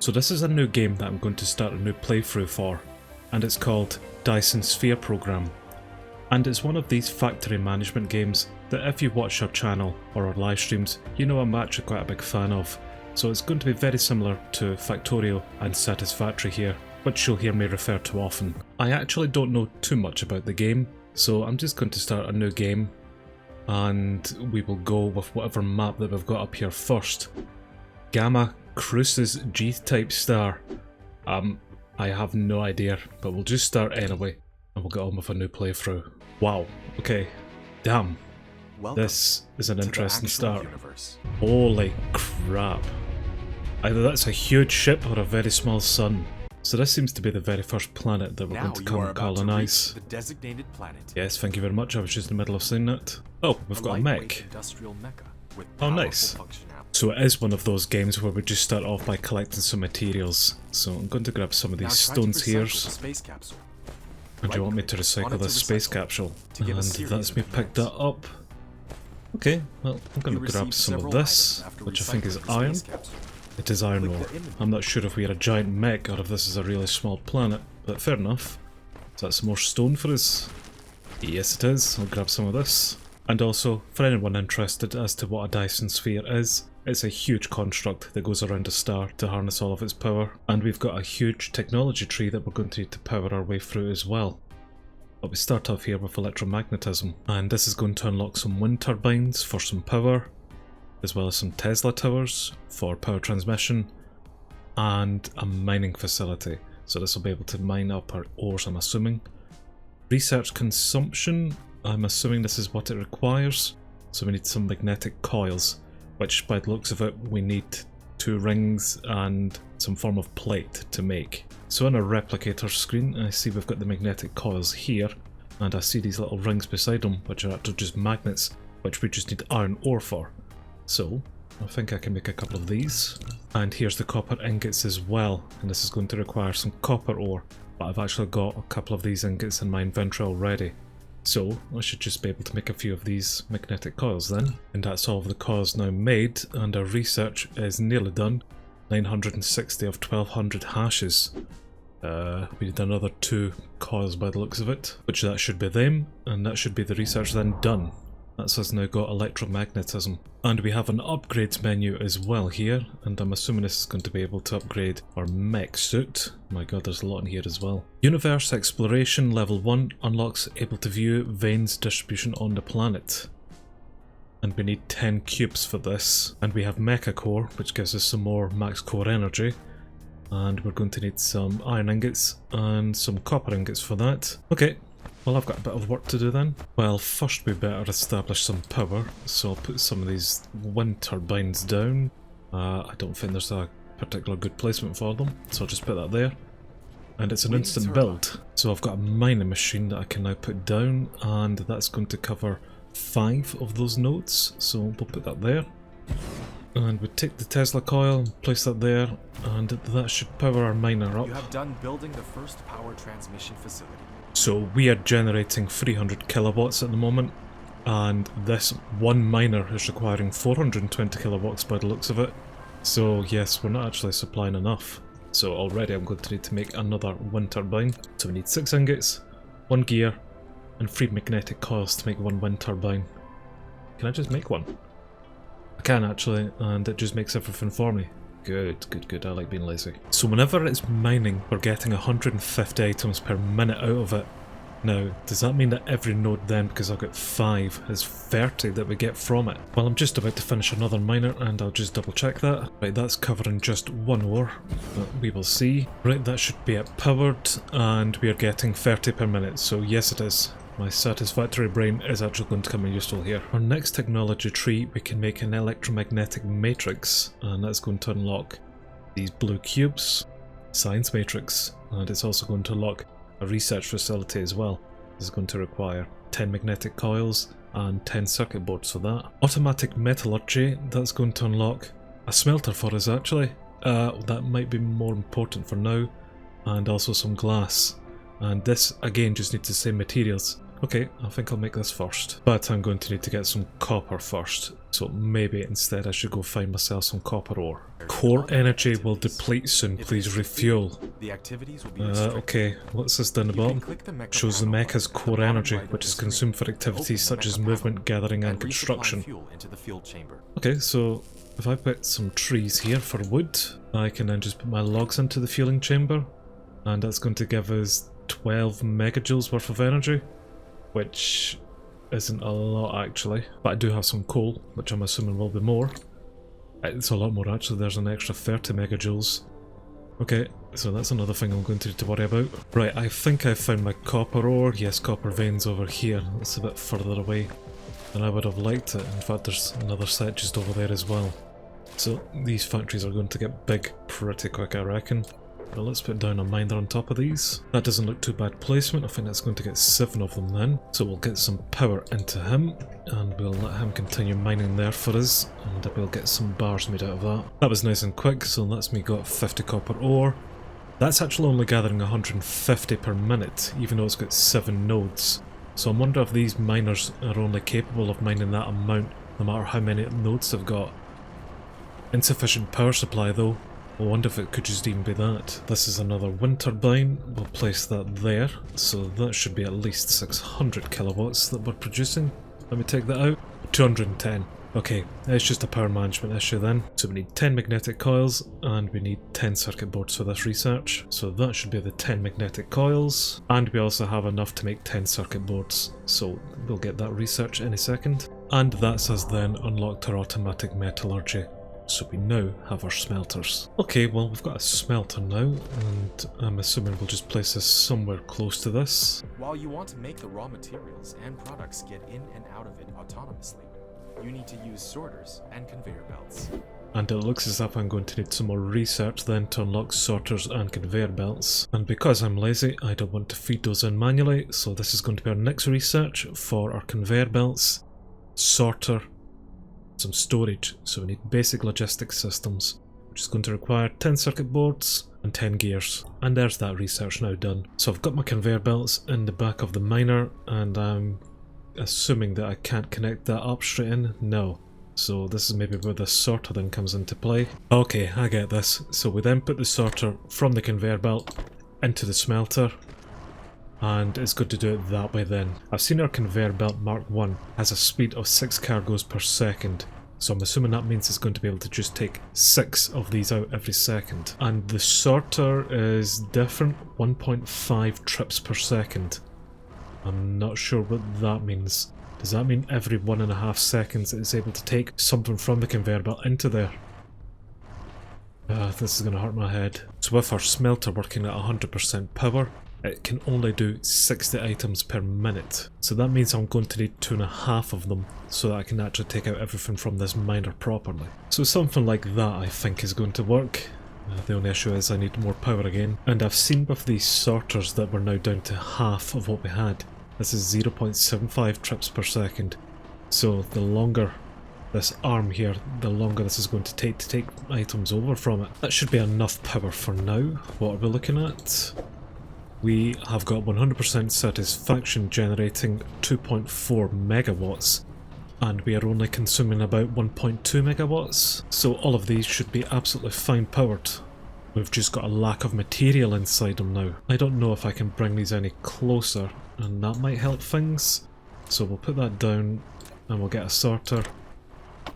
So this is a new game that I'm going to start a new playthrough for, and it's called Dyson Sphere Program. And it's one of these factory management games that if you watch our channel or our live streams, you know I'm actually quite a big fan of. So it's going to be very similar to Factorio and Satisfactory here, which you'll hear me refer to often. I actually don't know too much about the game, so I'm just going to start a new game, and we will go with whatever map that we've got up here first. Gamma Crucis G-type star. I have no idea, but we'll just start anyway, and we'll get on with a new playthrough. Wow, okay, damn. Welcome this is an interesting start. Universe. Holy crap. Either that's a huge ship or a very small sun. So this seems to be the very first planet that we're going to come and colonise. The designated planet. Yes, thank you very much, I was just in the middle of saying that. Oh, we've got a mech. Industrial mecha with Oh, nice. functionality. So it is one of those games where we just start off by collecting some materials. So I'm going to grab some of these stones here. Space capsule. And you want me to recycle this space capsule? And that's me picked that up. Okay, well, I'm going to grab some of this, which I think is iron. It is iron ore. I'm not sure if we are a giant mech or if this is a really small planet, but fair enough. So that's some more stone for us. Yes it is, I'll grab some of this. And also, for anyone interested as to what a Dyson Sphere is, it's a huge construct that goes around a star to harness all of its power. And we've got a huge technology tree that we're going to need to power our way through as well. But we start off here with electromagnetism, and this is going to unlock some wind turbines for some power, as well as some Tesla towers for power transmission, and a mining facility. So this will be able to mine up our ores, I'm assuming. Research consumption, I'm assuming this is what it requires. So we need some magnetic coils, which by the looks of it we need 2 rings and some form of plate to make. So on our replicator screen I see we've got the magnetic coils here, and I see these little rings beside them which are actually just magnets, which we just need iron ore for. So I think I can make a couple of these. And here's the copper ingots as well, and this is going to require some copper ore, but I've actually got a couple of these ingots in my inventory already. So I should just be able to make a few of these magnetic coils then. And that's all of the coils now made, and our research is nearly done. 960 of 1200 hashes. We need another 2 coils by the looks of it, which that should be them, and that should be the research then done. That's us now got electromagnetism. And we have an upgrades menu as well here, and I'm assuming this is going to be able to upgrade our mech suit. My god, there's a lot in here as well. Universe Exploration Level 1 unlocks able to view veins distribution on the planet. And we need 10 cubes for this. And we have Mecha Core, which gives us some more max core energy. And we're going to need some iron ingots and some copper ingots for that. Okay. Well, I've got a bit of work to do then. Well, first we better establish some power, so I'll put some of these wind turbines down. I don't think there's a particular good placement for them, so I'll just put that there. And it's an instant build, so I've got a mining machine that I can now put down, and that's going to cover 5 of those nodes, so we'll put that there. And we take the Tesla coil, place that there, and that should power our miner up. You have done building the first power transmission facility. So we are generating 300 kilowatts at the moment, and this one miner is requiring 420 kilowatts by the looks of it. So yes, we're not actually supplying enough. So already I'm going to need to make another wind turbine. So we need 6 ingots, 1 gear, and 3 magnetic coils to make 1 wind turbine. Can I just make one? I can actually, and it just makes everything for me. Good, good, good, I like being lazy. So whenever it's mining, we're getting 150 items per minute out of it. Now, does that mean that every node then, because I've got 5, is 30 that we get from it? Well, I'm just about to finish another miner, and I'll just double check that. Right, that's covering just 1 ore, but we will see. Right, that should be it powered, and we are getting 30 per minute, so yes it is. My satisfactory brain is actually going to come in useful here. Our next technology tree, we can make an electromagnetic matrix, and that's going to unlock these blue cubes, science matrix, and it's also going to unlock a research facility as well. This is going to require 10 magnetic coils and 10 circuit boards for that. Automatic metallurgy, that's going to unlock a smelter for us actually. That might be more important for now, and also some glass. And this again just needs the same materials, Okay, I think I'll make this first. But I'm going to need to get some copper first. So maybe instead I should go find myself some copper ore. Core energy will deplete soon, please refuel. The activities will be Okay, what's this down the bottom? Shows the mecha's core energy, which is consumed for activities such as movement, gathering and construction. Okay, so if I put some trees here for wood, I can then just put my logs into the fueling chamber. And that's going to give us 12 megajoules worth of energy, which isn't a lot actually, but I do have some coal, which I'm assuming will be more. It's a lot more actually, there's an extra 30 megajoules. Okay, so that's another thing I'm going to need to worry about. Right, I think I found my copper ore. Yes, copper veins over here. It's a bit further away than I would have liked it. In fact, there's another set just over there as well. So these factories are going to get big pretty quick, I reckon. Well, let's put down a miner on top of these. That doesn't look too bad placement. I think that's going to get 7 of them then. So we'll get some power into him and we'll let him continue mining there for us and we'll get some bars made out of that. That was nice and quick, so that's me got 50 copper ore. That's actually only gathering 150 per minute, even though it's got 7 nodes. So I wonder if these miners are only capable of mining that amount no matter how many nodes they've got. Insufficient power supply though. I wonder if it could just even be that. This is another wind turbine. We'll place that there. So that should be at least 600 kilowatts that we're producing. Let me take that out. 210. Okay, it's just a power management issue then. So we need 10 magnetic coils and we need 10 circuit boards for this research. So that should be the 10 magnetic coils. And we also have enough to make 10 circuit boards. So we'll get that research in a second. And that's us then unlocked our automatic metallurgy. So we now have our smelters. Okay, well we've got a smelter now, and I'm assuming we'll just place this somewhere close to this. While you want to make the raw materials and products get in and out of it autonomously, you need to use sorters and conveyor belts. And it looks as if I'm going to need some more research then to unlock sorters and conveyor belts. And because I'm lazy, I don't want to feed those in manually, so this is going to be our next research for our conveyor belts, sorter, some storage. So we need basic logistics systems, which is going to require 10 circuit boards and 10 gears. And there's that research now done. So I've got my conveyor belts in the back of the miner, and I'm assuming that I can't connect that up straight in. No. So this is maybe where the sorter then comes into play. Okay, I get this. So we then put the sorter from the conveyor belt into the smelter, and it's good to do it that way then. I've seen our conveyor belt Mark 1 has a speed of 6 cargoes per second, so I'm assuming that means it's going to be able to just take 6 of these out every second. And the sorter is different, 1.5 trips per second. I'm not sure what that means. Does that mean every 1.5 seconds it's able to take something from the conveyor belt into there? This is going to hurt my head. So with our smelter working at 100% power, it can only do 60 items per minute. So that means I'm going to need 2.5 of them so that I can actually take out everything from this miner properly. So something like that I think is going to work. The only issue is I need more power again. And I've seen with these sorters that we're now down to half of what we had. This is 0.75 trips per second. So the longer this arm here, the longer this is going to take items over from it. That should be enough power for now. What are we looking at? We have got 100% satisfaction generating 2.4 megawatts, and we are only consuming about 1.2 megawatts, so all of these should be absolutely fine powered. We've just got a lack of material inside them now. I don't know if I can bring these any closer, and that might help things. So we'll put that down, and we'll get a sorter,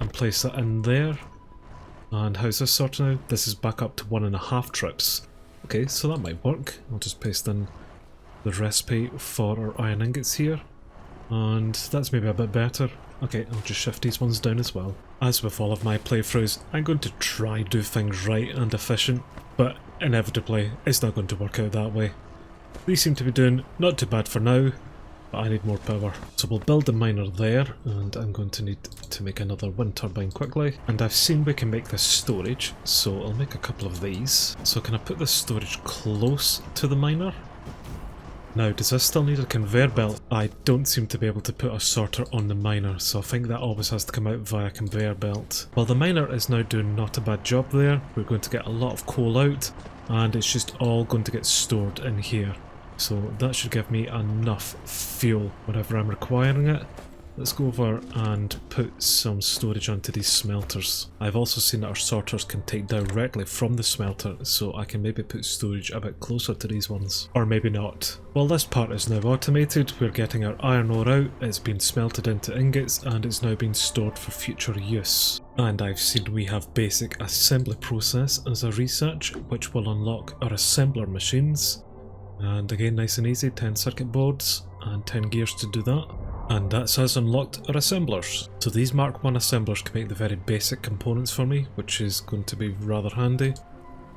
and place that in there. And how's this sorter now? This is back up to 1.5 trips. Okay, so that might work. I'll just paste in the recipe for our iron ingots here. And that's maybe a bit better. Okay, I'll just shift these ones down as well. As with all of my playthroughs, I'm going to try do things right and efficient, but inevitably it's not going to work out that way. These seem to be doing not too bad for now, but I need more power. So we'll build the miner there, and I'm going to need to make another wind turbine quickly. And I've seen we can make this storage, so I'll make a couple of these. So can I put this storage close to the miner? Now, does this still need a conveyor belt? I don't seem to be able to put a sorter on the miner, so I think that always has to come out via conveyor belt. Well, the miner is now doing not a bad job there. We're going to get a lot of coal out, and it's just all going to get stored in here. So that should give me enough fuel whenever I'm requiring it. Let's go over and put some storage onto these smelters. I've also seen that our sorters can take directly from the smelter, so I can maybe put storage a bit closer to these ones. Or maybe not. Well, this part is now automated. We're getting our iron ore out, it's been smelted into ingots, and it's now been stored for future use. And I've seen we have basic assembly process as a research, which will unlock our assembler machines. And again, nice and easy, 10 circuit boards and 10 gears to do that. And that's us unlocked our assemblers. So these Mark 1 assemblers can make the very basic components for me, which is going to be rather handy.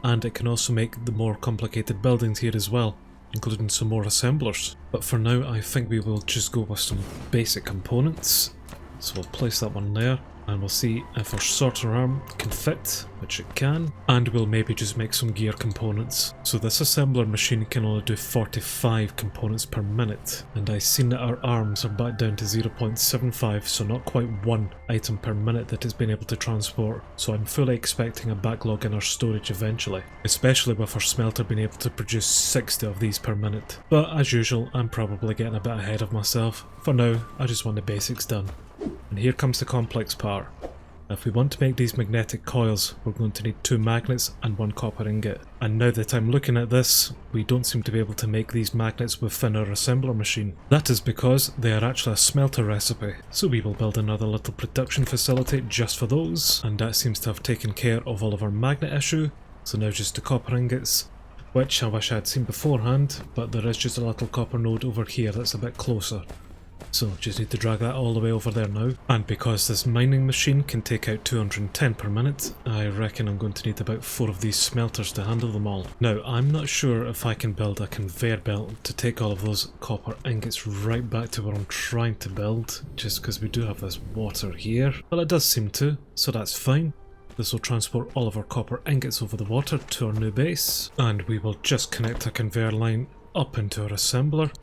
And it can also make the more complicated buildings here as well, including some more assemblers. But for now I think we will just go with some basic components. So we'll place that one there. And we'll see if our sorter arm can fit, which it can, and we'll maybe just make some gear components. So this assembler machine can only do 45 components per minute, and I've seen that our arms are back down to 0.75, so not quite one item per minute that it's been able to transport. So I'm fully expecting a backlog in our storage eventually, especially with our smelter being able to produce 60 of these per minute. But as usual, I'm probably getting a bit ahead of myself. For now, I just want the basics done. And here comes the complex part. If we want to make these magnetic coils, we're going to need 2 magnets and 1 copper ingot. And now that I'm looking at this, we don't seem to be able to make these magnets within our assembler machine. That is because they are actually a smelter recipe. So we will build another little production facility just for those. And that seems to have taken care of all of our magnet issue. So now just the copper ingots, which I wish I had seen beforehand, but there is just a little copper node over here that's a bit closer. So just need to drag that all the way over there now. And because this mining machine can take out 210 per minute, I reckon I'm going to need about 4 of these smelters to handle them all. Now, I'm not sure if I can build a conveyor belt to take all of those copper ingots right back to where I'm trying to build, just because we do have this water here. Well, it does seem to, so that's fine. This will transport all of our copper ingots over the water to our new base, and we will just connect a conveyor line up into our assembler.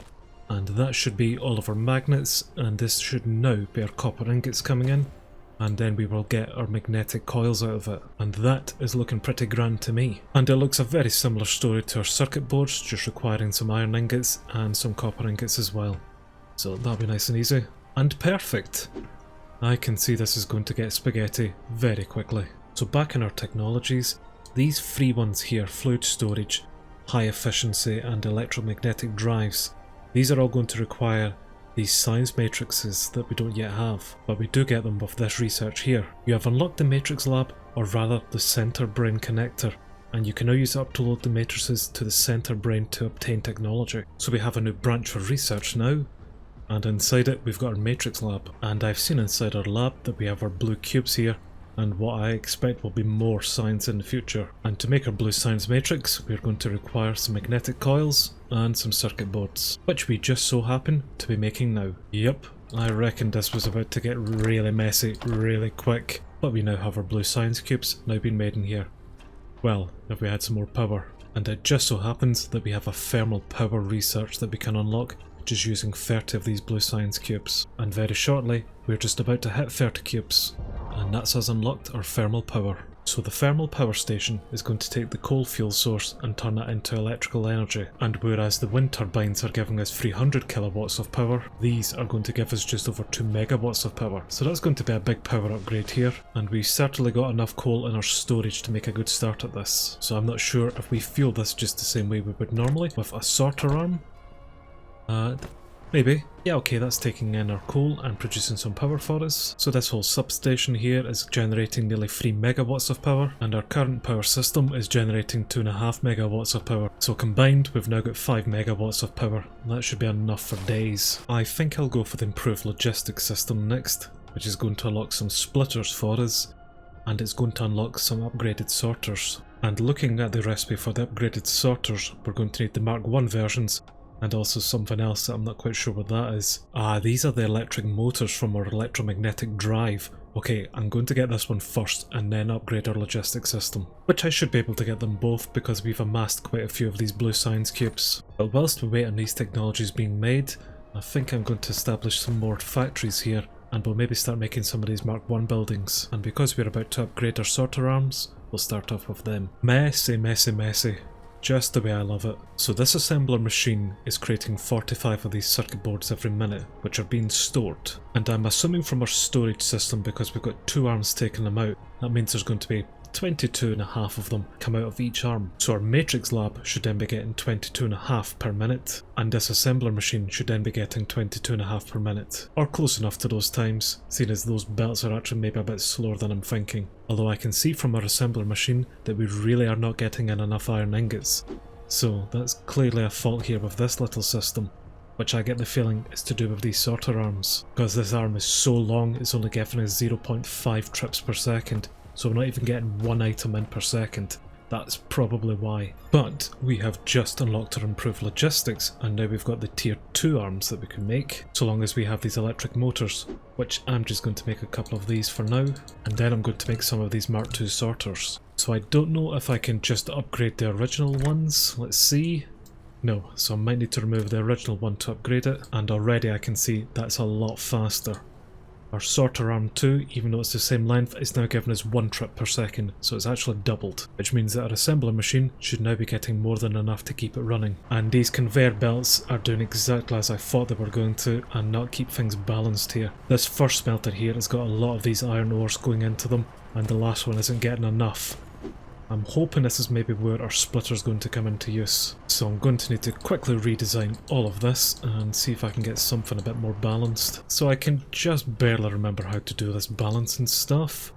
And that should be all of our magnets, and this should now be our copper ingots coming in, and then we will get our magnetic coils out of it, and that is looking pretty grand to me. And it looks a very similar story to our circuit boards, just requiring some iron ingots and some copper ingots as well. So that'll be nice and easy, and perfect. I can see this is going to get spaghetti very quickly. So back in our technologies, these free ones here, fluid storage, high efficiency and electromagnetic drives, these are all going to require these science matrices that we don't yet have, but we do get them with this research here. You have unlocked the matrix lab, or rather the center brain connector, and you can now use it to load the matrices to the center brain to obtain technology. So we have a new branch for research now, and inside it we've got our matrix lab. And I've seen inside our lab that we have our blue cubes here, and what I expect will be more science in the future. And to make our blue science matrix, we're going to require some magnetic coils and some circuit boards, which we just so happen to be making now. Yep, I reckon this was about to get really messy really quick, but we now have our blue science cubes now being made in here. Well, if we had some more power. And it just so happens that we have a thermal power research that we can unlock just using 30 of these blue science cubes. And very shortly, we're just about to hit 30 cubes. And that's us unlocked our thermal power. So the thermal power station is going to take the coal fuel source and turn it into electrical energy. And whereas the wind turbines are giving us 300 kilowatts of power, these are going to give us just over 2 megawatts of power. So that's going to be a big power upgrade here. And we've certainly got enough coal in our storage to make a good start at this. So I'm not sure if we fuel this just the same way we would normally with a sorter arm. Maybe. Yeah, okay, that's taking in our coal and producing some power for us. So this whole substation here is generating nearly 3 megawatts of power, and our current power system is generating 2.5 megawatts of power. So combined, we've now got 5 megawatts of power. That should be enough for days. I think I'll go for the improved logistics system next, which is going to unlock some splitters for us, and it's going to unlock some upgraded sorters. And looking at the recipe for the upgraded sorters, we're going to need the Mark 1 versions, and also something else that I'm not quite sure what that is. Ah, these are the electric motors from our electromagnetic drive. Okay, I'm going to get this one first and then upgrade our logistics system. Which I should be able to get them both because we've amassed quite a few of these blue science cubes. But whilst we wait on these technologies being made, I think I'm going to establish some more factories here, and we'll maybe start making some of these Mark 1 buildings. And because we're about to upgrade our sorter arms, we'll start off with them. Messy, messy, messy. just the way I love it. So this assembler machine is creating 45 of these circuit boards every minute, which are being stored. And I'm assuming from our storage system, because we've got 2 arms taking them out, that means there's going to be 22.5 of them come out of each arm. So our matrix lab should then be getting 22.5 per minute, and this assembler machine should then be getting 22.5 per minute. Or close enough to those times, seeing as those belts are actually maybe a bit slower than I'm thinking. Although I can see from our assembler machine that we really are not getting in enough iron ingots. So that's clearly a fault here with this little system, which I get the feeling is to do with these sorter arms. Because this arm is so long, it's only giving us 0.5 trips per second. So we're not even getting 1 item in per second. That's probably why. But we have just unlocked our improved logistics, and now we've got the tier 2 arms that we can make, so long as we have these electric motors, which I'm just going to make a couple of these for now, and then I'm going to make some of these Mark II sorters. So I don't know if I can just upgrade the original ones. Let's see. No, so I might need to remove the original one to upgrade it, and already I can see that's a lot faster. Our sorter arm 2, even though it's the same length, is now giving us 1 trip per second, so it's actually doubled, which means that our assembler machine should now be getting more than enough to keep it running. And these conveyor belts are doing exactly as I thought they were going to, and not keep things balanced here. This first smelter here has got a lot of these iron ores going into them, and the last one isn't getting enough. I'm hoping this is maybe where our splitter is going to come into use. So I'm going to need to quickly redesign all of this and see if I can get something a bit more balanced. So I can just barely remember how to do this balancing stuff.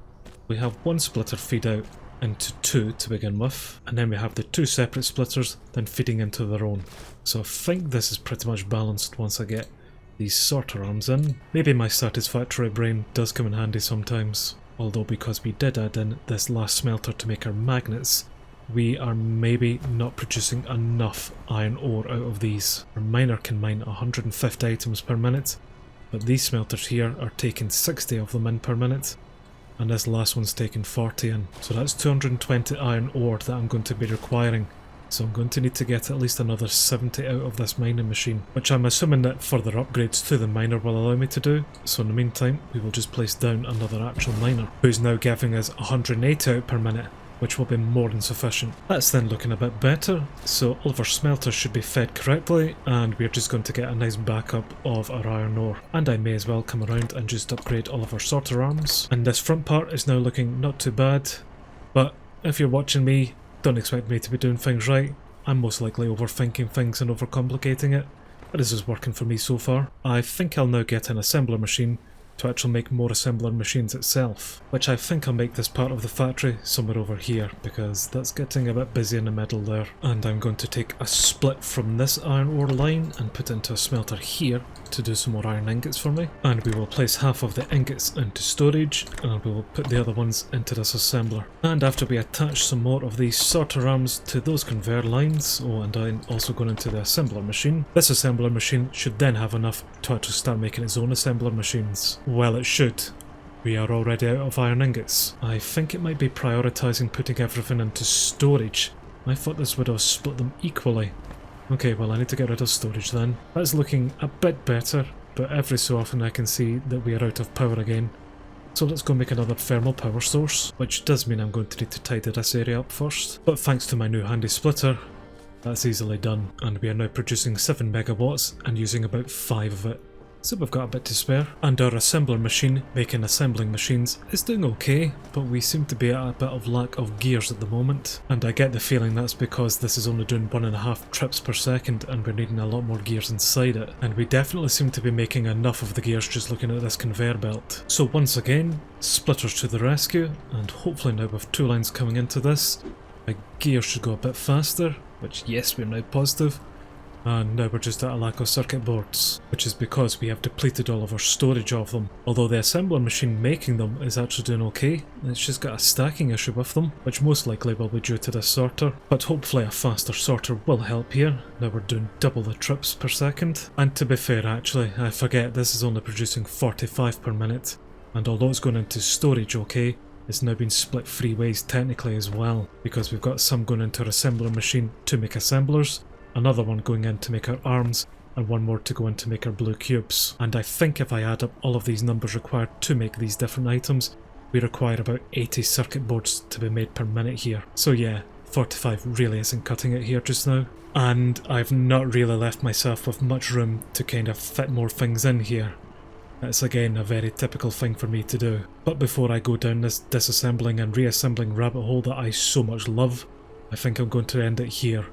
We have 1 splitter feed out into 2 to begin with, and then we have the 2 separate splitters then feeding into their own. So I think this is pretty much balanced once I get these sorter arms in. Maybe my Satisfactory brain does come in handy sometimes. Although because we did add in this last smelter to make our magnets, we are maybe not producing enough iron ore out of these. Our miner can mine 150 items per minute, but these smelters here are taking 60 of them in per minute, and this last one's taking 40 in. So that's 220 iron ore that I'm going to be requiring. So I'm going to need to get at least another 70 out of this mining machine, which I'm assuming that further upgrades to the miner will allow me to do. So in the meantime, we will just place down another actual miner, who's now giving us 180 out per minute, which will be more than sufficient. That's then looking a bit better, so all of our smelters should be fed correctly, and we're just going to get a nice backup of our iron ore. And I may as well come around and just upgrade all of our sorter arms. And this front part is now looking not too bad, but if you're watching me, don't expect me to be doing things right. I'm most likely overthinking things and overcomplicating it, but this is working for me so far. I think I'll now get an assembler machine to actually make more assembler machines itself, which I think I'll make this part of the factory somewhere over here, because that's getting a bit busy in the middle there. And I'm going to take a split from this iron ore line and put it into a smelter here to do some more iron ingots for me, and we will place half of the ingots into storage, and we will put the other ones into this assembler. And after we attach some more of these sorter arms to those conveyor lines, and I'm also going into the assembler machine, this assembler machine should then have enough to actually start making its own assembler machines. Well, it should. We are already out of iron ingots. I think it might be prioritising putting everything into storage. I thought this would have split them equally. Okay, well I need to get rid of storage then. That's looking a bit better, but every so often I can see that we are out of power again. So let's go make another thermal power source, which does mean I'm going to need to tidy this area up first. But thanks to my new handy splitter, that's easily done, and we are now producing 7 megawatts and using about 5 of it. So we've got a bit to spare, and our assembler machine making assembling machines is doing okay, but we seem to be at a bit of lack of gears at the moment, and I get the feeling that's because this is only doing 1.5 trips per second and we're needing a lot more gears inside it, and we definitely seem to be making enough of the gears just looking at this conveyor belt. So once again, splitters to the rescue, and hopefully now with 2 lines coming into this, my gears should go a bit faster, which yes, we're now positive. And now we're just at a lack of circuit boards, which is because we have depleted all of our storage of them. Although the assembler machine making them is actually doing okay, it's just got a stacking issue with them, which most likely will be due to this sorter. But hopefully a faster sorter will help here. Now we're doing double the trips per second. And to be fair actually, I forget this is only producing 45 per minute. And although it's going into storage okay, it's now been split 3 ways technically as well, because we've got some going into our assembler machine to make assemblers, another one going in to make our arms, and one more to go in to make our blue cubes. And I think if I add up all of these numbers required to make these different items, we require about 80 circuit boards to be made per minute here. So yeah, 45 really isn't cutting it here just now. And I've not really left myself with much room to kind of fit more things in here. That's again a very typical thing for me to do. But before I go down this disassembling and reassembling rabbit hole that I so much love, I think I'm going to end it here.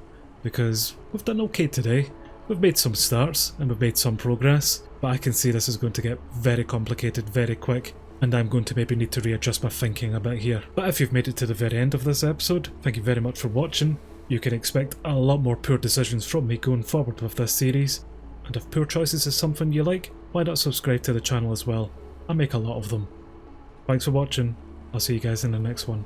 Because we've done okay today. We've made some starts and we've made some progress. But I can see this is going to get very complicated very quick. And I'm going to maybe need to readjust my thinking a bit here. But if you've made it to the very end of this episode, thank you very much for watching. You can expect a lot more poor decisions from me going forward with this series. And if poor choices is something you like, why not subscribe to the channel as well? I make a lot of them. Thanks for watching. I'll see you guys in the next one.